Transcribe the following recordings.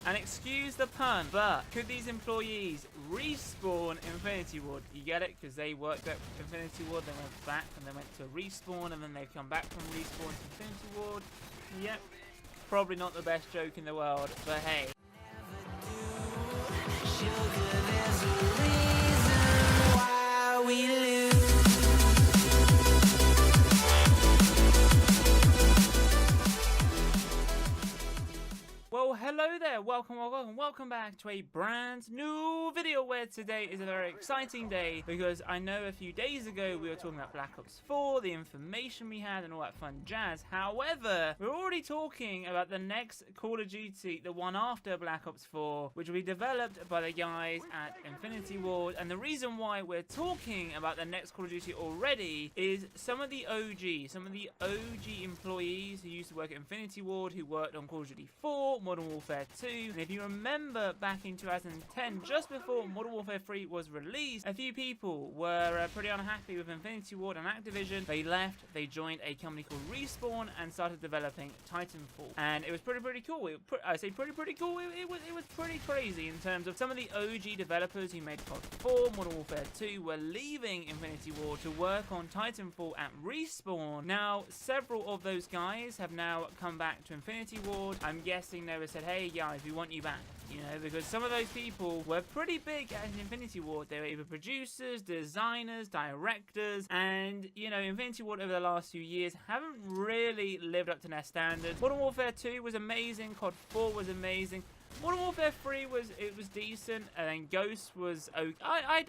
And excuse the pun, but could these employees respawn Infinity Ward? You get it? Because they worked at Infinity Ward, they went back and they went to respawn, and then they've come back from respawn to Infinity Ward. Yep. Probably not the best joke in the world, but hey. Well, hello there, welcome back to a brand new video where today is a very exciting day because I know a few days ago we were talking about Black Ops 4, the information we had and all that fun jazz. However, we're already talking about the next Call of Duty, the one after Black Ops 4, which will be developed by the guys at Infinity Ward. And the reason why we're talking about the next Call of Duty already is some of the OG employees who used to work at Infinity Ward, who worked on Call of Duty 4, Modern Warfare 2, and if you remember back in 2010, just before Modern Warfare 3 was released, a few people were pretty unhappy with Infinity Ward and Activision. They left, they joined a company called Respawn and started developing Titanfall, and it was pretty cool. I say pretty cool. It was pretty crazy in terms of some of the OG developers who made COD 4, Modern Warfare 2 were leaving Infinity Ward to work on Titanfall at Respawn. Now, several of those guys have now come back to Infinity Ward. I'm guessing they were said, hey guys, we want you back, you know, because some of those people were pretty big at Infinity Ward. They were either producers, designers, directors, and, you know, Infinity Ward over the last few years haven't really lived up to their standards. Modern Warfare 2 was amazing, COD 4 was amazing. Modern Warfare 3 was decent, and then Ghost was okay. I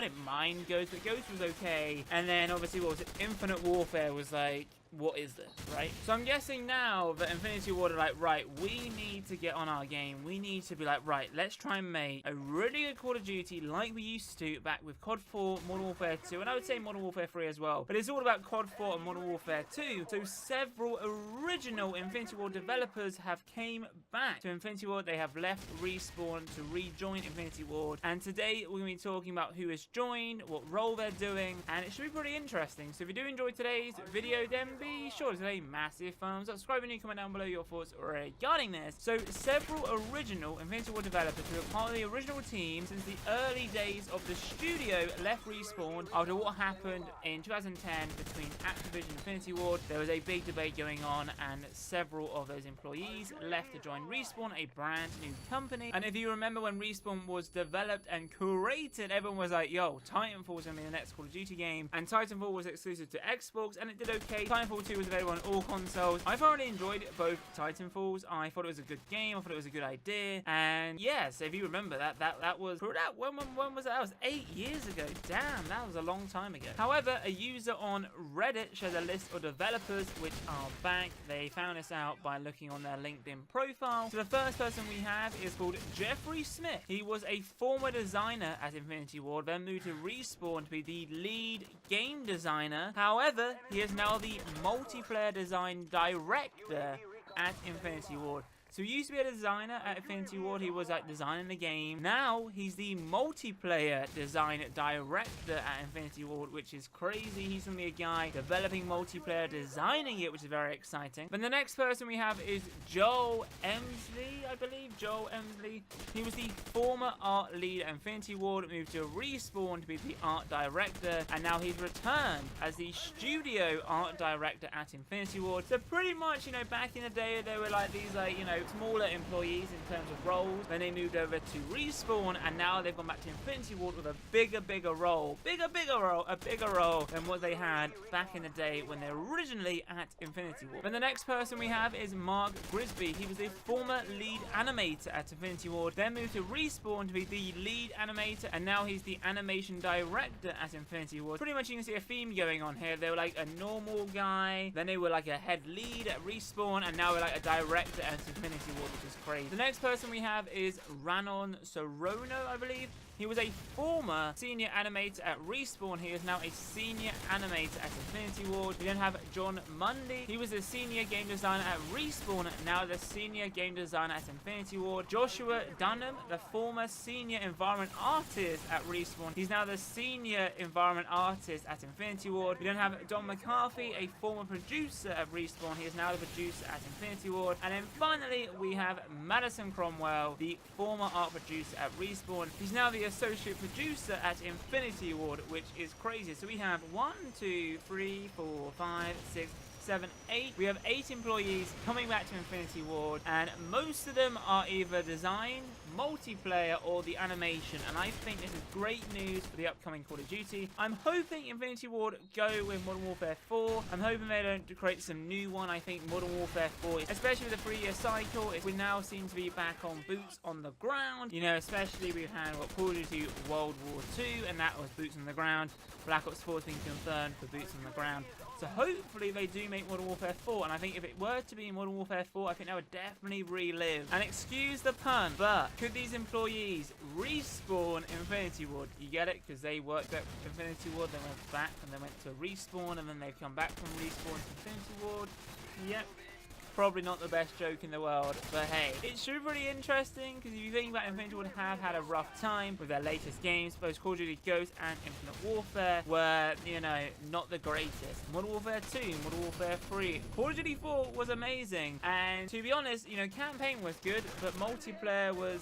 didn't mind Ghost, but Ghost was okay. And then obviously, what was it? Infinite Warfare was like, what is this, right? So I'm guessing now that Infinity Ward are like, right, we need to get on our game. We need to be like, right, let's try and make a really good Call of Duty like we used to back with COD 4, Modern Warfare 2, and I would say Modern Warfare 3 as well. But it's all about COD 4 and Modern Warfare 2. So several original Infinity Ward developers have came back to Infinity Ward. They have left Respawn to rejoin Infinity Ward. And today we're going to be talking about who has joined, what role they're doing, and it should be pretty interesting. So if you do enjoy today's video, then be sure to leave a massive thumbs up, subscribe, and comment down below your thoughts regarding this. So several original Infinity Ward developers who are part of the original team since the early days of the studio left Respawn after what happened in 2010 between Activision and Infinity Ward. There was a big debate going on, and several of those employees left to join Respawn, a brand new company. And if you remember when Respawn was developed and created, everyone was like, yo, Titanfall was going to be the next Call of Duty game, and Titanfall was exclusive to Xbox, and it did okay. Titanfall 2 was available on all consoles. I thoroughly enjoyed both Titanfalls. I thought it was a good game. I thought it was a good idea. And yes, so if you remember that was when was that? That was 8 years ago. Damn, that was a long time ago. However, a user on Reddit shared a list of developers which are back. They found this out by looking on their LinkedIn profile. So the first person we have is called Geoffrey Smith. He was a former designer at Infinity Ward, then moved to Respawn to be the lead game designer. However, he is now the multiplayer design director at Infinity Ward. So he used to be a designer at Infinity Ward. He was like designing the game. Now he's the multiplayer design director at Infinity Ward, which is crazy. He's going to be a guy developing multiplayer, designing it, which is very exciting. But the next person we have is Joel Emslie, I believe. Joel Emslie. He was the former art lead at Infinity Ward, moved to Respawn to be the art director, and now he's returned as the studio art director at Infinity Ward. So pretty much, you know, back in the day, they were like these, like, you know, smaller employees in terms of roles. Then they moved over to Respawn, and now they've gone back to Infinity Ward with a bigger role, a bigger role than what they had back in the day when they were originally at Infinity Ward. Then the next person we have is Mark Grigsby. He was a former lead animator at Infinity Ward, then moved to Respawn to be the lead animator, and now he's the animation director at Infinity Ward. Pretty much you can see a theme going on here. They were like a normal guy, then they were like a head lead at Respawn, and now we're like a director at Infinity Ward, which is crazy. The next person we have is Ranon Sorono, I believe. He was a former senior animator at Respawn. He is now a senior animator at Infinity Ward. We then have John Mundy. He was a senior game designer at Respawn, now the senior game designer at Infinity Ward. Joshua Dunham, the former senior environment artist at Respawn. He's now the senior environment artist at Infinity Ward. We then have Don McCarthy, a former producer at Respawn. He is now the producer at Infinity Ward. And then finally, we have Madison Cromwell, the former art producer at Respawn. He's now the associate producer at Infinity Ward, which is crazy. So we have 1, 2, 3, 4, 5, 6, 7, 8. We have 8 employees coming back to Infinity Ward, and most of them are either design, multiplayer, or the animation. And I think this is great news for the upcoming Call of Duty. I'm hoping Infinity Ward go with Modern Warfare 4. I'm hoping they don't create some new one. I think Modern Warfare 4, especially with the 3-year cycle, we now seem to be back on boots on the ground. You know, especially we've had what Call of Duty World War 2, and that was boots on the ground. Black Ops 4 has been confirmed for boots on the ground. So hopefully they do make Modern Warfare 4, and I think if it were to be Modern Warfare 4, I think that would definitely relive. And excuse the pun, but could these employees respawn Infinity Ward? You get it? Because they worked at Infinity Ward, they went back, and they went to Respawn, and then they've come back from Respawn to Infinity Ward. Yep. Probably not the best joke in the world, but hey, it should be pretty interesting, because if you think about Infinity Ward have had a rough time with their latest games. Both Call of Duty Ghosts and Infinite Warfare were, you know, not the greatest. Modern Warfare 2, Modern Warfare 3, Call of Duty 4 was amazing, and to be honest, you know, campaign was good, but multiplayer was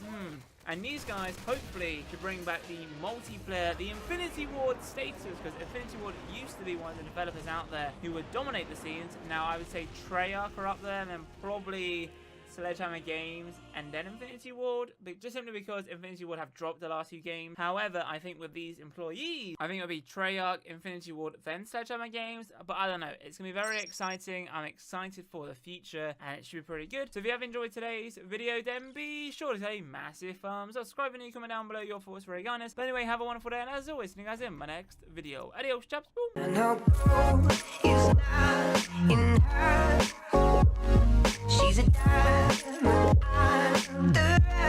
And these guys hopefully should bring back the multiplayer, the Infinity Ward status, because Infinity Ward used to be one of the developers out there who would dominate the scenes. Now I would say Treyarch are up there, and then probably Sledgehammer Games, and then Infinity Ward, but just simply because Infinity Ward have dropped the last 2 games. However, I think with these employees, I think it'll be Treyarch, Infinity Ward, then Sledgehammer Games, but I don't know. It's going to be very exciting. I'm excited for the future, and it should be pretty good. So if you have enjoyed today's video, then be sure to say massive thumbs up, subscribe, and comment down below your thoughts, very honest. But anyway, have a wonderful day, and as always, see you guys in my next video. Adios, chaps. Boom. And her gold is not in her. She's a diamond, I'm the rest.